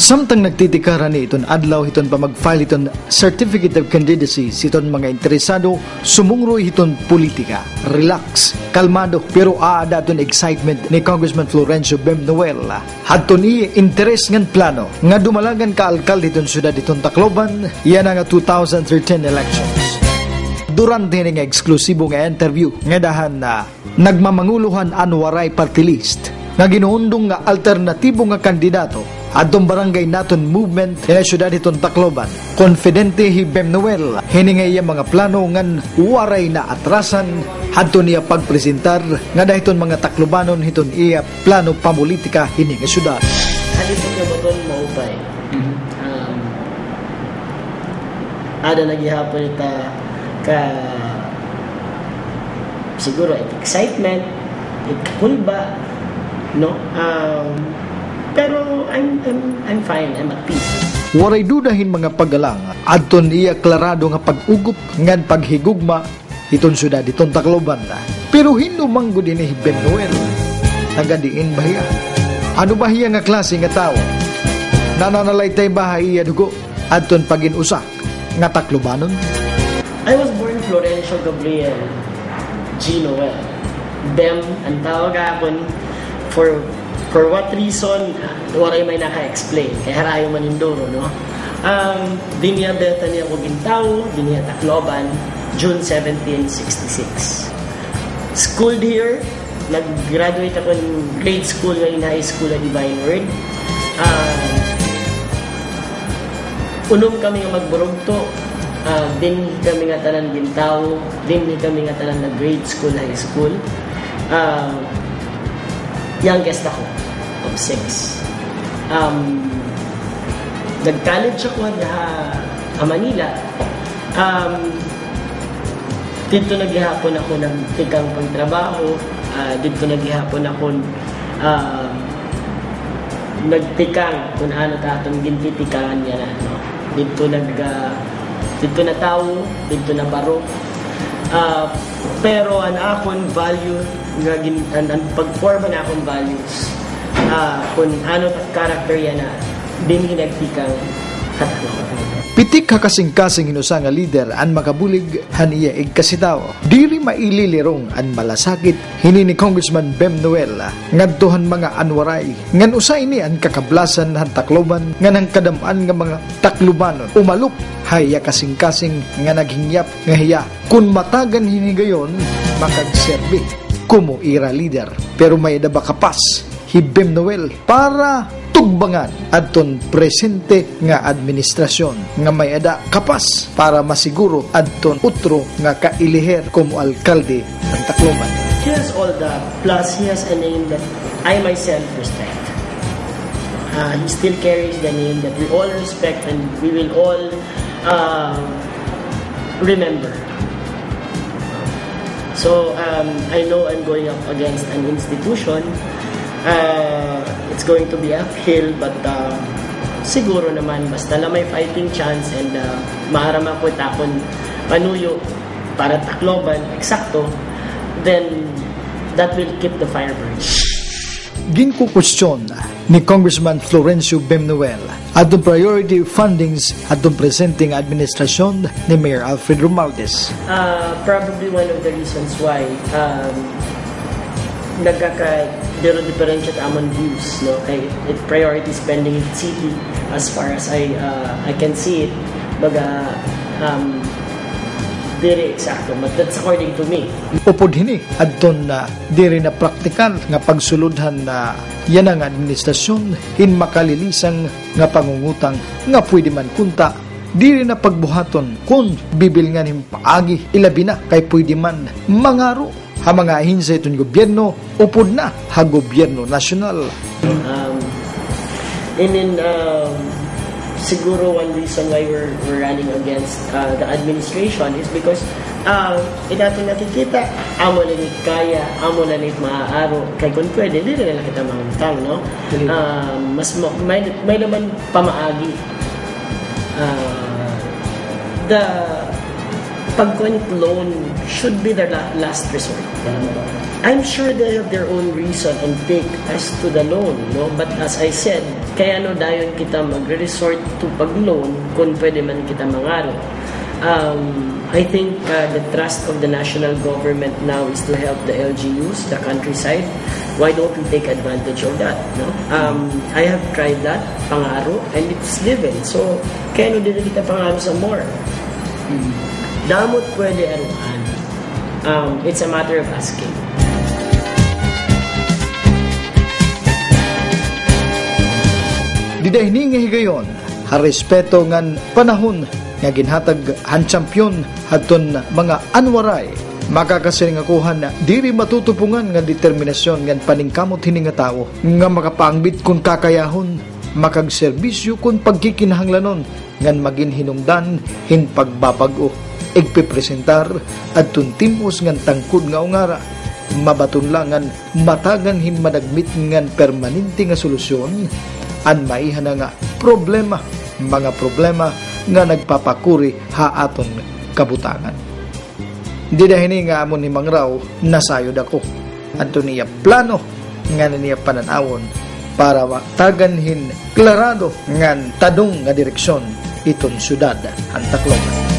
Samtang nagtitikaran ni iton adlaw hiton pa mag-file iton Certificate of Candidacy siton mga interesado sumungroy hiton politika. Relax, kalmado, pero aada ton excitement ni Congressman Florencio Bem Noel. Hadton interes ngan plano nga dumalagan ka alkalde hiton syudad hiton Tacloban yan nga 2013 elections. Durante nga eksklusibo nga interview nga dahan na nagmamanguluhan an waray party list nga ginuundong nga alternatibo nga kandidato adtong barangay naton movement sa syudad hiton Tacloban. Confidente hi Bem Noel hiningay mga plano ngan waray na atrasan hadto niya pagpresentar nga dahiton mga Taclobanon hiton iya plano pamulitika hini nga syudad. Halipon nga baton maupay. Ada nagihapon ita ka siguro excitement, kulba, no? Pero I'm fine, I'm at peace. Waray dudahin mga pagalang adton iya klarado nga pag-ugup ngan paghigugma iton syudad iton Tacloban. Pero hinumang gud ni Bem Noel nagadiin bahiya. Ano bahiya nga klase nga tao? Nananalaytay bahiya dugo adton pagin-usak nga Taclobanon? I was born Florencio Gabriel G. Noel. Bem ang tawag akon for what reason, waray may naka-explain. Kaya harayo manindoro, no? Dinya beta niya ko Gintaw, dinya Tacloban, June 1766. Schooled here, nag-graduate ako ng grade school ngayon high school at Divine Word. Unom kami nga magburugto, din kami nga tanan Gintaw, din kami nga tanan na grade school, high school. Youngest ako of 6. Nag-college ako sa Manila. Dito naghihapon ako ng tikang pagtrabaho. Dito naghihapon ako nagtikang kung ano tatong gintitikangan niya na. No? Dito na tao, dito na baro. Pero ang akong value nga ang pagforma na akong values kung ano at character yan na din hinagtikang Tacloban. Pitik kakasing-kasing hinusa nga leader an makabulig haniya igkasitaw. Diri maililirong an malasakit hini ni Congressman Bem Noel ngadtohan mga anwaray ngan usay ni an kakablasan han Tacloban nga nang kadam-an nga mga Taclobanon umalup haya kasing-kasing nga naghingyap nga hiya kun matagan hini gayon makagserbi kumo ira leader pero may daba kapas hi Bem Noel para tugbangan adton presente nga administrasyon nga may ada kapas para masiguro adton utro nga kailiher como alkalde ng Tacloban. He has all that, plus he has a name that I myself respect. He still carries the name that we all respect and we will all remember. So I know I'm going up against an institution. It's going to be uphill, but siguro naman basta na may fighting chance and maarama ko takon panuyo para Tacloban eksakto, then that will keep the fire burning. Ginko question ni Congressman Florencio Bem Noel adtong priority fundings adtong presenting administrasyon ni Mayor Alfred Romualdez. Probably one of the reasons why nagkaka-differentiate among views, no? Kay it priority spending in city as far as I can see it, baga very exacto, but that's according to me. Upod hini adton na diri na praktikal nga pagsuludhan na yan ang administrasyon in makalilisang nga pangungutang nga pwede man kunta diri na pagbuhaton kung bibilngan him paagi ilabi na kay pwede man mangaro ha mga ahinsya itong gobyerno upod na ha gobyerno nasyonal. Siguro one reason why we're running against the administration is because ito nakikita amo na ni kaya, amo na ni maaaro kay kung pwede, di rin na kita mangutang, no? Mas may naman pamaagi the pag-connect loan should be the last resort. I'm sure they have their own reason and take as to the loan, no? But as I said, kaya no dayon kita magre-resort to pag-loan kung pwede man kita mangaro. I think the trust of the national government now is to help the LGUs, the countryside. Why don't we take advantage of that, no? I have tried that, pangaro, and it's given. So, kaya no din kita pangaro sa more. Damot pwede aruhan. It's a matter of asking. Didahini nga higayon, harespeto ngan panahon nga ginhatag han champion hadton mga anwaray, makakasiringakuhan na diri matutupungan nga determinasyon ngan paningkamot hini nga tao nga makapangbit kun kakayahon, makagserbisyo kun pagkikinahanglanon ngan magin hinungdan hin pagbabago, igpipresentar adtun timpos ngan tangkod nga ungara, mabaton langan matagan hin managmit ngan permanente nga solusyon an maihan nga problema, mga problema nga nagpapakuri ha aton kabutangan. Di dahini nga amon ni Mangraw nasayod ako. Anto niya plano nga niya pananawon para mataganhin klarado ngan tadong nga direksyon iton syudad ang Tacloban.